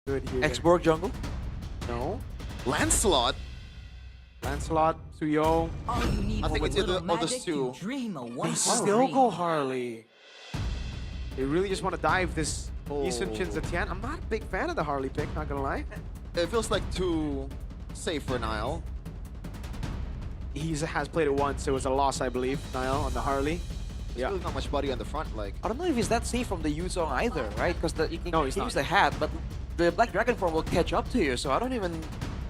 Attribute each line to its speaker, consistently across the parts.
Speaker 1: Good here.
Speaker 2: Exborg jungle.
Speaker 1: No.
Speaker 3: Lancelot?
Speaker 1: Lancelot, Suyo.
Speaker 4: All you need
Speaker 3: I think
Speaker 4: for
Speaker 3: it's
Speaker 4: a
Speaker 3: either
Speaker 4: little
Speaker 3: of those
Speaker 4: magic
Speaker 3: two.
Speaker 4: to dream a
Speaker 1: They
Speaker 4: wonderful
Speaker 1: still
Speaker 4: dream.
Speaker 1: go Harley. They really just want to dive this
Speaker 3: Oh.
Speaker 1: Yisun Chin Zetian. I'm not a big fan of the Harley pick, not gonna lie.
Speaker 3: It feels like too safe for Nile.
Speaker 1: He has played it once. It was a loss, I believe, Niall, on the Harley.
Speaker 3: There's
Speaker 1: Yeah.
Speaker 3: really not much body on the front. Like,
Speaker 2: I don't know if he's that safe from the Yuzong either, right? Because you can
Speaker 1: No, he's
Speaker 2: use
Speaker 1: not.
Speaker 2: the hat, but the Black Dragon form will catch up to you. So I don't even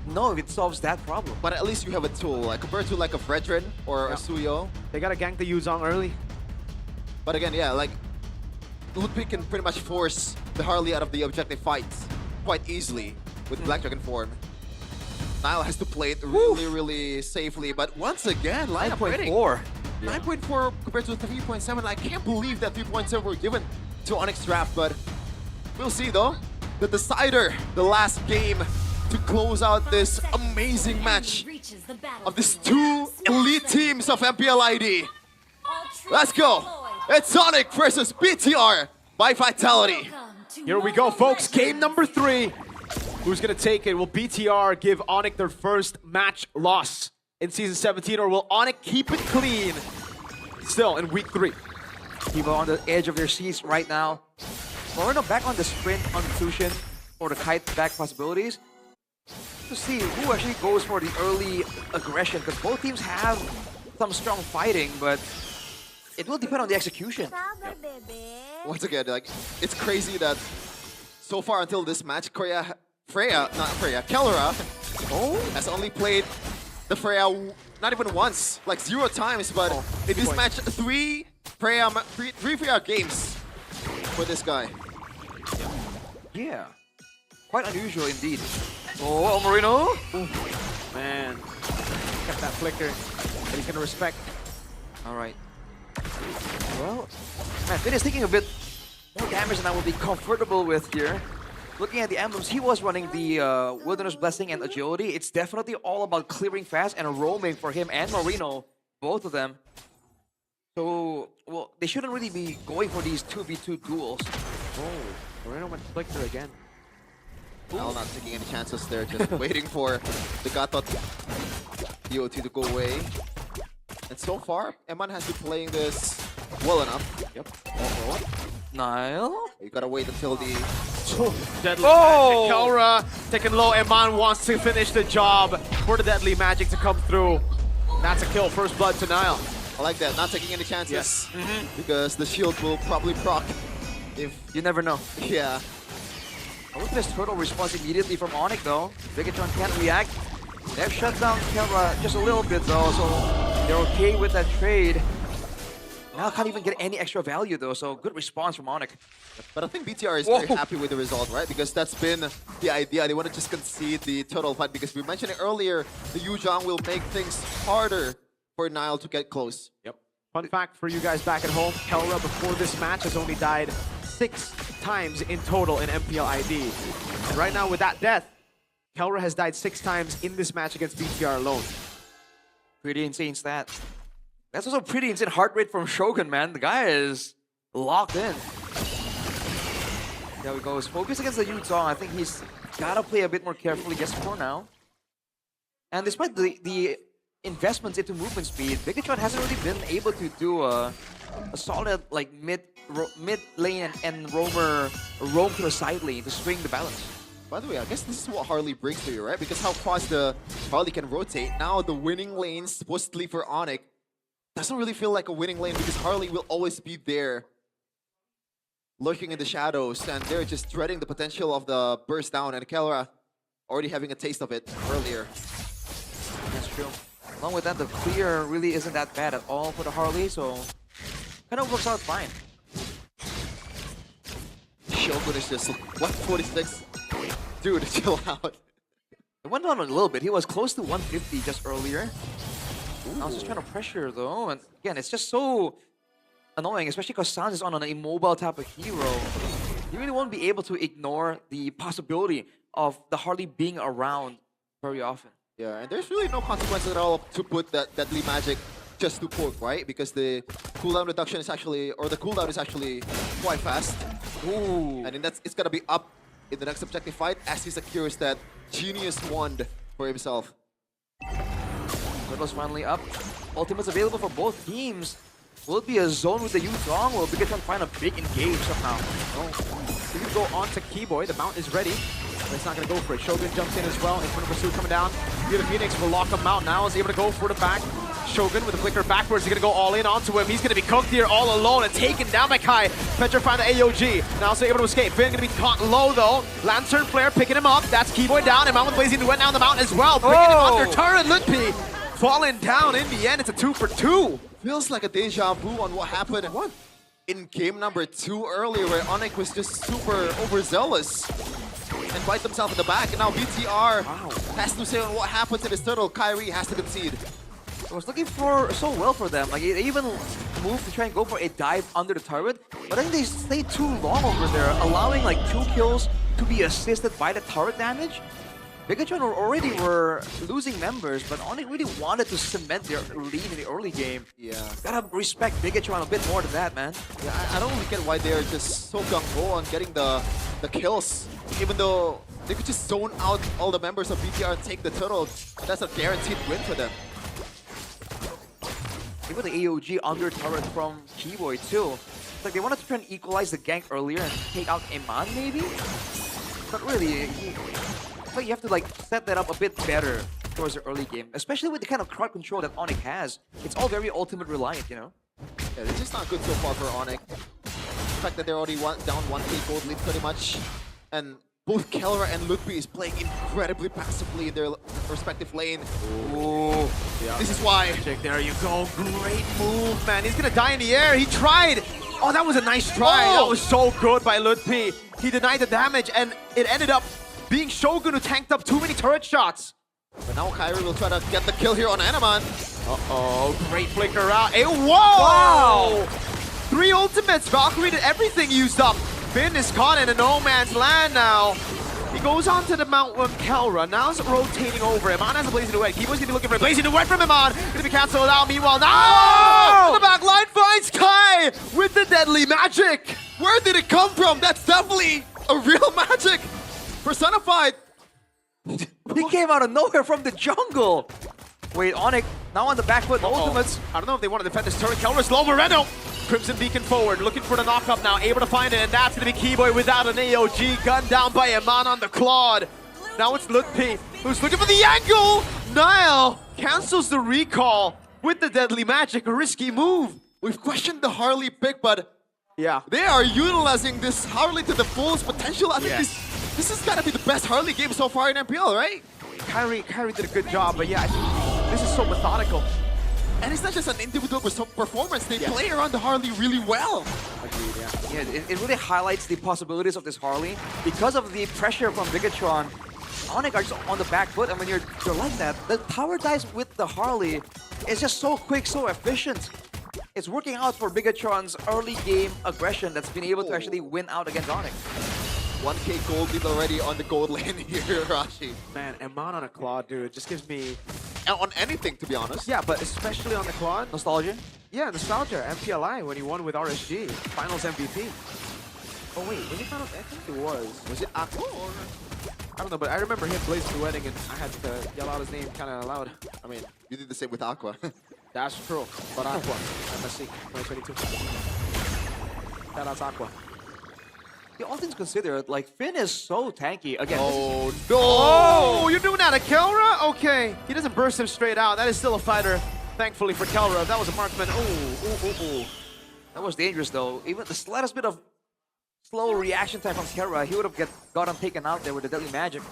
Speaker 2: know if it solves that problem.
Speaker 3: but at least you have a tool. Like compared to like a Fredrin or
Speaker 1: Yeah.
Speaker 3: a Suyo.
Speaker 1: They gotta gank the Yuzong early.
Speaker 3: But again, yeah, like Ludwig can pretty much force the Harley out of the objective fights quite easily with Black Dragon form. Nile has to play it really, really safely. But once again, lineup winning.
Speaker 2: 9.4.
Speaker 3: 9.4 compared to 3.7. I can't believe that 3.7 were given to Onyx draft, but we'll see though. The decider, the last game to close out this amazing match of these two elite teams of MPL ID. Let's go. It's Sonic versus BTR by Vitality.
Speaker 1: Here we go, folks. Game number 3. Who's gonna take it? Will BTR give ONIC their first match loss in Season 17, or will ONIC keep it clean still in Week 3?
Speaker 2: People on the edge of their seats right now. Moreno back on the sprint on Tushin or the kite back possibilities. To see who actually goes for the early aggression, because both teams have some strong fighting, but it will depend on the execution.
Speaker 3: Once again, like it's crazy that so far until this match, Kellera has only played the Freya not even once, like 0 times, but in this match, three Freya games for this guy.
Speaker 2: Yeah, quite unusual indeed. Oh, Marino.
Speaker 1: Man, got that flicker that he's gonna respect.
Speaker 2: All right. Well, man, Finn is taking a bit more damage than I would be comfortable with here. Looking at the emblems, he was running the Wilderness Blessing and Agility. It's definitely all about clearing fast and roaming for him and Marino, both of them. So, well, they shouldn't really be going for these 2v2 duels.
Speaker 1: Oh, Moreno went flicker again.
Speaker 3: Nile not taking any chances there, just waiting for the Gatot DOT to go away. And so far, Eman has been playing this well enough.
Speaker 1: Yep.
Speaker 2: Nile?
Speaker 3: You gotta wait until the
Speaker 1: Deadly
Speaker 2: Oh!
Speaker 1: Magic. Kellera taking low. Eman wants to finish the job for the Deadly Magic to come through. That's a kill. First blood to Nile.
Speaker 3: I like that, not taking any chances.
Speaker 1: Yes.
Speaker 3: Because the shield will probably proc if,
Speaker 2: You never know.
Speaker 3: yeah.
Speaker 2: I look at this turtle response immediately from ONIC though. Bigetron can't react. They've shut down Kellera just a little bit though, so they're okay with that trade. Now can't even get any extra value though, so good response from ONIC.
Speaker 3: But I think BTR is
Speaker 2: Whoa.
Speaker 3: very happy with the result, right? Because that's been the idea. They want to just concede the total fight because we mentioned it earlier, the Yuzhong will make things harder for Nile to get close.
Speaker 1: Yep. Fun fact for you guys back at home, Kellera before this match has only died 6 times in total in MPL ID. And right now with that death, Kellera has died 6 times in this match against BTR alone.
Speaker 2: Pretty insane stat. That's also pretty insane heart rate from Shogun, man. The guy is locked in. There we go. His focus against the Yuzong. I think he's gotta play a bit more carefully just for now. And despite the investments into movement speed, Bigetron hasn't really been able to do a solid like mid lane and roam to the side lane to swing the balance.
Speaker 3: By the way, I guess this is what Harley brings to you, right? Because how fast the Harley can rotate. Now the winning lane, supposedly for ONIC, doesn't really feel like a winning lane because Harley will always be there, lurking in the shadows, and they're just dreading the potential of the burst down, and Kellera already having a taste of it earlier.
Speaker 2: That's true. Along with that, the clear really isn't that bad at all for the Harley, so kind of works out fine.
Speaker 3: Shogun is just, what, 46? Dude, chill out.
Speaker 2: It went down a little bit. He was close to 150 just earlier. I was just trying to pressure though, and again, it's just so annoying, especially because Sans is on an immobile type of hero. You really won't be able to ignore the possibility of the Harley being around very often.
Speaker 3: Yeah, and there's really no consequences at all to put that Deadly Magic just to poke, right? Because the cooldown reduction is actually, or the cooldown is actually quite fast.
Speaker 2: Ooh.
Speaker 3: And then it's gonna be up in the next objective fight as he secures that genius wand for himself.
Speaker 2: Turtle's finally up. Ultimates available for both teams. Will it be a zone with the Yuzong, or will Bigetron find a big engage somehow?
Speaker 1: He can go on to Keyboy. The mount is ready, but it's not going to go for it. Shogun jumps in as well. In front of Pursuit coming down. The Phoenix will lock him out now. Is able to go for the back. Shogun with a flicker backwards. He's going to go all in onto him. He's going to be cooked here all alone and taken down by Kai. Petrifying the AOG. Now also able to escape. Finn going to be caught low though. Lantern Flare picking him up. That's Keyboy down. And Mount with Blazing Duet now on the mount as well. Bringing him under turret. Lutpi falling down in the end. It's a 2 for 2.
Speaker 3: Feels like a deja vu on what happened in game number 2 earlier, where ONIC was just super overzealous and bite themselves in the back. And now BTR has to say on what happened to this turtle. Kyrie has to concede.
Speaker 2: I was looking for so well for them. Like, they even moved to try and go for a dive under the turret, but I think they stayed too long over there, allowing like 2 kills to be assisted by the turret damage. Bigetron already were losing members, but ONIC really wanted to cement their lead in the early game.
Speaker 3: Yeah.
Speaker 2: Gotta respect Bigetron a bit more than that, man.
Speaker 3: Yeah, I don't really get why they're just so gung-ho on getting the kills, even though they could just zone out all the members of BTR and take the turtle. That's a guaranteed win for them.
Speaker 2: Even the AOG under turret from Keyboy too. It's like they wanted to try and equalize the gank earlier and take out Iman maybe? But really, but you have to like set that up a bit better towards the early game, especially with the kind of crowd control that ONIC has. It's all very ultimate reliant, you know?
Speaker 3: Yeah, it's just not good so far for ONIC. The fact that they're already down 1k gold lead pretty much, and both Kelra and Lutpi is playing incredibly passively in their respective lane.
Speaker 1: Ooh. Yeah.
Speaker 3: This is why.
Speaker 1: There you go. Great move, man. He's going to die in the air. He tried. Oh, that was a nice try. That was so good by Lutpi. He denied the damage, and it ended up being Shogun who tanked up too many turret shots.
Speaker 3: But now Kyrie will try to get the kill here on Anaman.
Speaker 1: Uh-oh. Great flicker out. Hey, whoa!
Speaker 2: Wow!
Speaker 1: 3 ultimates. Valkyrie did everything used up. Finn is caught in a no man's land now. He goes on to the Mount with Kelra. Now it's rotating over. Iman has a Blazing Duet. Keyboy's gonna be looking for a Blazing Duet from Iman. Gonna be cancelled out. Meanwhile, now the back line finds Kai with the deadly magic.
Speaker 3: Where did it come from? That's definitely a real magic personified.
Speaker 2: He came out of nowhere from the jungle. Wait, ONIC now on the back foot. Ultimates.
Speaker 1: I don't know if they want to defend this turret. Kelra's low. Moreno. Crimson Beacon forward, looking for the knock-up now, able to find it, and that's going to be Keyboy without an AOG, gunned down by Iman on the Claude. Now it's Lutpi, who's looking for the angle! Nile cancels the recall with the deadly magic, a risky move.
Speaker 3: We've questioned the Harley pick, but
Speaker 1: yeah,
Speaker 3: they are utilizing this Harley to the fullest potential. I think this has got to be the best Harley game so far in MPL, right?
Speaker 1: Kyrie did a good job, but yeah, I think this is so methodical.
Speaker 3: And it's not just an individual performance, they play around the Harley really well.
Speaker 1: Agreed, yeah.
Speaker 2: Yeah, it really highlights the possibilities of this Harley. Because of the pressure from Bigetron, ONIC are just on the back foot, and when you're like that, the tower dives with the Harley is just so quick, so efficient. It's working out for Bigetron's early game aggression that's been able to actually win out against ONIC.
Speaker 3: 1k gold lead already on the gold lane here, Rashi.
Speaker 1: Man, Iman on a Claude, dude, just gives me...
Speaker 3: On anything, to be honest.
Speaker 1: Yeah, but especially on the Claude.
Speaker 2: Nostalgia?
Speaker 1: Yeah, nostalgia. MPLI when he won with RSG. Finals MVP. Oh wait, was he finals? I think it was. Was it Aqua or... I don't know, but I remember him blazing the wedding and I had to yell out his name kind of loud.
Speaker 3: I mean, you did the same with Aqua.
Speaker 1: That's true. But Aqua, MSC 2022. Shout out to Aqua.
Speaker 2: Yeah, all things considered, like, Finn is so tanky. Again,
Speaker 3: oh, no!
Speaker 1: Oh, you're doing that to Kelra? Okay. He doesn't burst him straight out. That is still a fighter, thankfully for Kelra. If that was a marksman, ooh.
Speaker 2: That was dangerous, though. Even the slightest bit of slow reaction time from Kelra, he would have gotten taken out there with the deadly magic.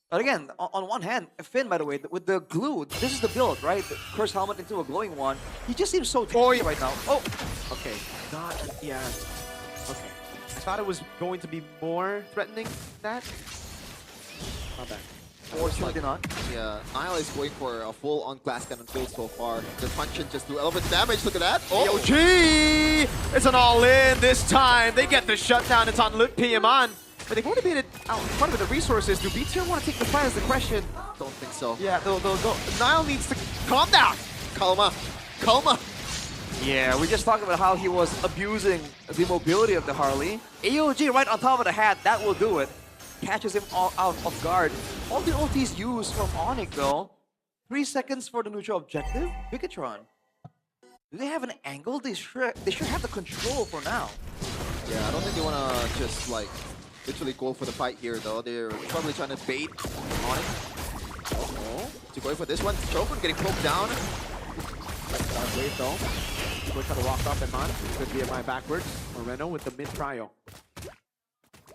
Speaker 2: But again, on one hand, Finn, by the way, with the glue, this is the build, right? The Curse Helmet into a glowing one. He just seems so tanky right now. Oh!
Speaker 1: Okay. Yeah. Okay. I thought it was going to be more threatening than that. Not bad.
Speaker 2: Fortunately not.
Speaker 3: Yeah, Nile is going for a full-on glass cannon build so far. The function just do elephant damage. Look at that. Oh,
Speaker 1: AOG! It's an all-in this time. They get the shutdown. It's on Lutpi Iman. But they've already made it out in front of the resources. Do BTR want to take the fight is the question.
Speaker 3: Don't think so.
Speaker 1: Yeah, they'll go. Nile needs to calm down.
Speaker 3: Calma.
Speaker 2: Yeah, we just talked about how he was abusing the mobility of the Harley. AOG right on top of the hat, that will do it. catches him all out of guard. All the ultis used from ONIC though. 3 seconds for the neutral objective. Bigetron. Do they have an angle? They should have the control for now.
Speaker 3: Yeah, I don't think they want to just like literally go for the fight here though. They're probably trying to bait on it. Oh, to going for this one. Shogun getting poked down.
Speaker 1: Wait though. People try to walk up and on. Good BMI backwards. Moreno with the mid trio.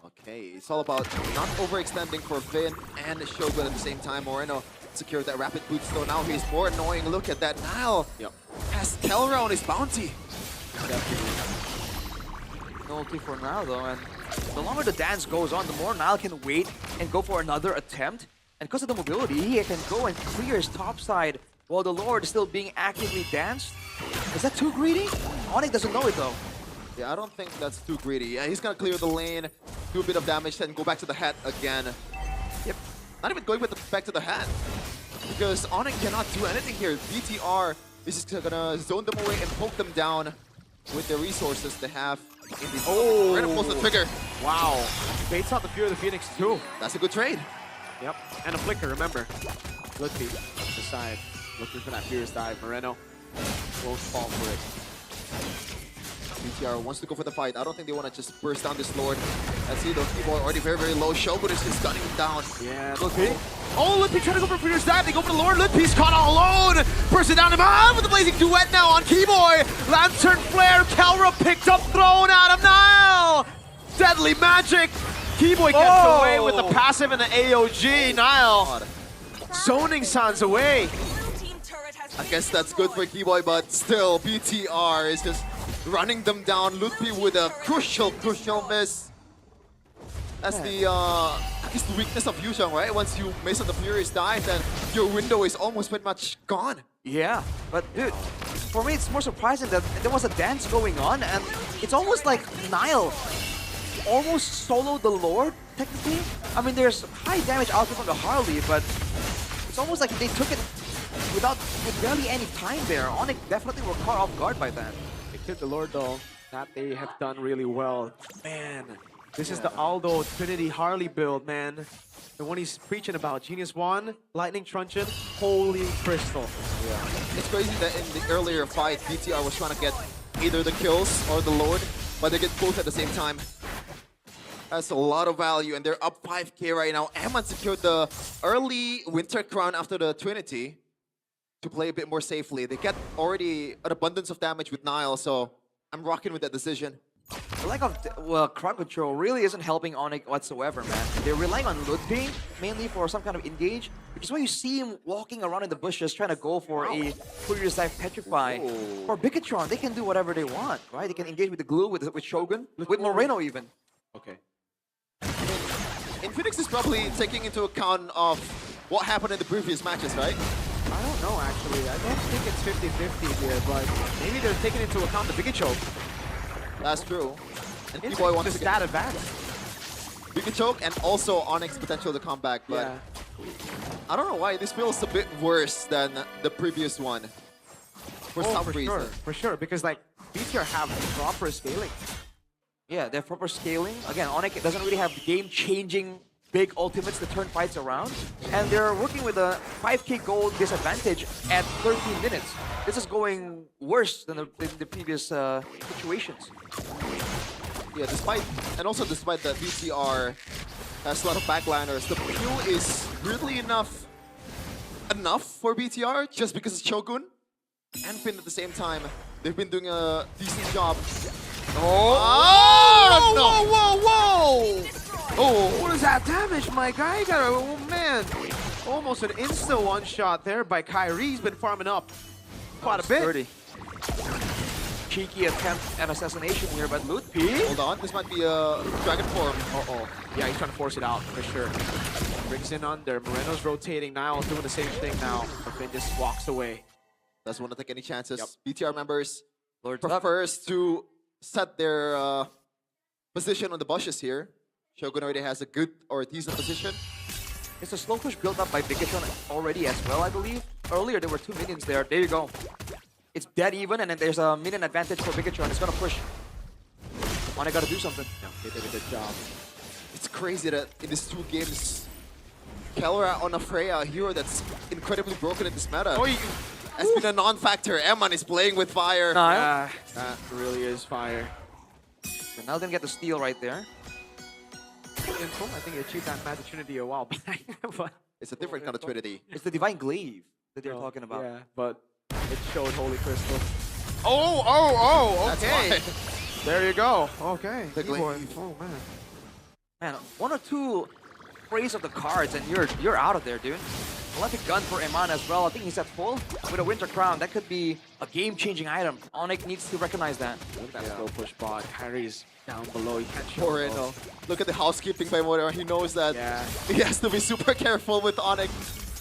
Speaker 3: Okay, it's all about not overextending for Finn and Shogun at the same time. Moreno secured that rapid boost though. Now he's more annoying. Look at that. Nile has Kelra on his bounty.
Speaker 2: No ulti for Nile though, and the longer the dance goes on, the more Nile can wait and go for another attempt. And because of the mobility, he can go and clear his top side while the Lord is still being actively danced. Is that too greedy? ONIC doesn't know it though.
Speaker 3: Yeah, I don't think that's too greedy. Yeah, he's gonna clear the lane, do a bit of damage, then go back to the hat again. Yep, not even going back to the hat. Because ONIC cannot do anything here. BTR is just gonna zone them away and poke them down with the resources they have. In the right up close to the trigger.
Speaker 1: Wow. Baits out the Fear of the Phoenix too.
Speaker 3: That's a good trade.
Speaker 1: Yep. And a flicker, remember. Lutfi, the side. Looking for that Fierce dive. Moreno won't fall for it.
Speaker 3: BTR wants to go for the fight. I don't think they want to just burst down this Lord. Let's see, those people are already very, very low. Shogun is just gunning him down.
Speaker 1: Yeah, Lutfi. Oh, Lutfi trying to go for Fierce dive. They go for the Lord. Lutfi's caught all alone. Bursting down him with the blazing duet now on Keyboy. Lantern Flare. Kelra picked up, thrown at him. Nile. Deadly magic. Keyboy gets away with the passive and the AOG. Nile zoning Sans away.
Speaker 3: I guess that's good for Keyboy, but still, BTR is just running them down. Lutfi with a crucial miss. That's the weakness of Yusheng, right? Once you miss on the Furious dive, then your window is almost pretty much gone.
Speaker 2: Yeah, but dude, for me it's more surprising that there was a dance going on, and it's almost like Nile almost soloed the Lord, technically. I mean, there's high damage output from the Harley, but it's almost like they took it with barely any time there. ONIC definitely were caught off guard by that.
Speaker 1: They killed the Lord though. That they have done really well. Man, this is the Aldo Trinity Harley build, man. The one he's preaching about. Genius 1, Lightning Truncheon, Holy Crystal.
Speaker 3: Yeah. It's crazy that in the earlier fight, BTR was trying to get either the kills or the Lord, but they get both at the same time. That's a lot of value, and they're up 5k right now. Amman secured the early Winter Crown after the Trinity to play a bit more safely. They get already an abundance of damage with Nile, so I'm rocking with that decision.
Speaker 2: The lack of crowd control really isn't helping ONIC whatsoever, man. They're relying on Lutfi mainly for some kind of engage, which is why you see him walking around in the bushes trying to go for a Furious Dive Petrify. For Bigetron, they can do whatever they want, right? They can engage with the glue, with Shogun, with Moreno even.
Speaker 1: Okay.
Speaker 3: Infinix is probably taking into account of what happened in the previous matches, right?
Speaker 1: I don't know, actually. I don't think it's 50-50 here, but maybe they're taking into account the Biggie Choke.
Speaker 3: That's true. And
Speaker 1: It's
Speaker 3: Keyboy wants
Speaker 1: the
Speaker 3: to
Speaker 1: stat
Speaker 3: get
Speaker 1: advantage.
Speaker 3: Big choke and also ONIC's potential to come back, but
Speaker 1: Yeah.
Speaker 3: I don't know why this feels a bit worse than the previous one. For some reason.
Speaker 1: Sure, for sure, because like BTR have proper scaling.
Speaker 2: Yeah, they're proper scaling. Again, ONIC doesn't really have game-changing big ultimates to turn fights around. And they're working with a 5k gold disadvantage at 13 minutes. This is going worse than the previous situations.
Speaker 3: Yeah, despite that BTR has a lot of backliners, the Q is weirdly enough for BTR just because it's Shogun and Finn at the same time. They've been doing a decent job.
Speaker 1: Oh! Whoa, whoa, whoa! Oh, what is that damage, my guy? You got a, oh man, almost an insta one-shot there by Kyrie. He's been farming up quite a bit.
Speaker 2: 30. Cheeky attempt at assassination here, but Lutfi.
Speaker 3: Hold on, this might be a dragon form.
Speaker 1: Uh-oh. Yeah, he's trying to force it out, for sure. Brings in under. Moreno's rotating. Niall's doing the same thing now. Finn just walks away.
Speaker 3: Doesn't want to take any chances.
Speaker 1: Yep.
Speaker 3: BTR members
Speaker 2: Lord
Speaker 3: prefers to set their position on the bushes here. Shogun already has a good or a decent position.
Speaker 2: It's a slow push built up by Bigetron already as well, I believe. Earlier, there were 2 minions there. There you go. It's dead even, and then there's a minion advantage for Bigetron. It's gonna push. ONIC gotta do something.
Speaker 1: Yeah, they did a good job.
Speaker 3: It's crazy that in these 2 games, Kelra on a Freya, a hero that's incredibly broken in this meta, has been a non-factor. Eman is playing with fire.
Speaker 2: Nile.
Speaker 1: That really is fire.
Speaker 2: Nile didn't get the steal right there.
Speaker 1: Info, I think he achieved that magic trinity a while back. But
Speaker 3: It's a different kind of Trinity.
Speaker 2: It's the Divine Glaive that they're talking about.
Speaker 1: Yeah, but it showed Holy Crystal.
Speaker 3: That's
Speaker 1: Okay.
Speaker 3: why.
Speaker 1: There you go. Okay.
Speaker 3: The
Speaker 1: Keyboard.
Speaker 3: glaive.
Speaker 1: Oh, man.
Speaker 2: Man, 1 or 2 praise of the cards and you're out of there, dude. Electric gun for Eman as well. I think he's at full with a Winter Crown. That could be a game-changing item. ONIC needs to recognize that.
Speaker 1: Look at that slow push bot. Kyrie's down below. He can't show
Speaker 3: Poor
Speaker 1: it.
Speaker 3: Reno. Look at the housekeeping by Moira. He knows that
Speaker 1: Yeah.
Speaker 3: he has to be super careful with ONIC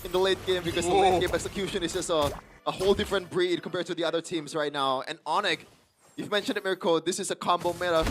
Speaker 3: in the late game because the late game execution is just a whole different breed compared to the other teams right now. And ONIC, you've mentioned it, Mirko, this is a combo meta.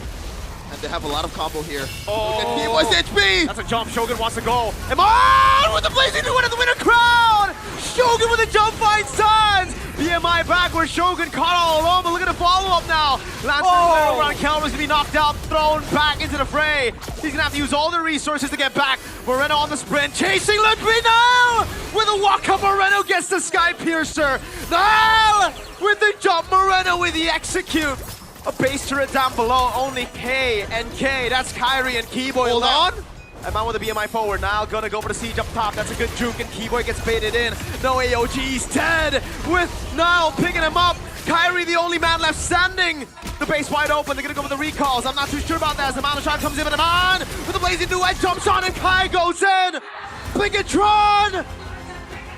Speaker 3: And they have a lot of combo here. Look at Kiwa's HP!
Speaker 1: That's a jump. Shogun wants to go. Eman with the blazing new one of the Winter Crown! Shogun with a jump fight stuns! BMI back where Shogun caught all alone, but look at the follow-up now. Lancer around Kelra's gonna be knocked out, thrown back into the fray. He's gonna have to use all the resources to get back. Moreno on the sprint, chasing Ludwig now! With a walk-up, Moreno gets the Sky Piercer. Now with the jump, Moreno with the execute. A base turret down below, only K and K. That's Kyrie and Keyboy.
Speaker 3: Hold on.
Speaker 1: Eman with the BMI forward. Now gonna go for the siege up top. That's a good juke, and Keyboy gets baited in. No AOG, he's dead. With Nile picking him up. Kyrie, the only man left standing. The base wide open. They're gonna go for the recalls. I'm not too sure about that as the Mana Shot comes in, but Eman with the blazing duet jumps on, and Kai goes in. Bigetron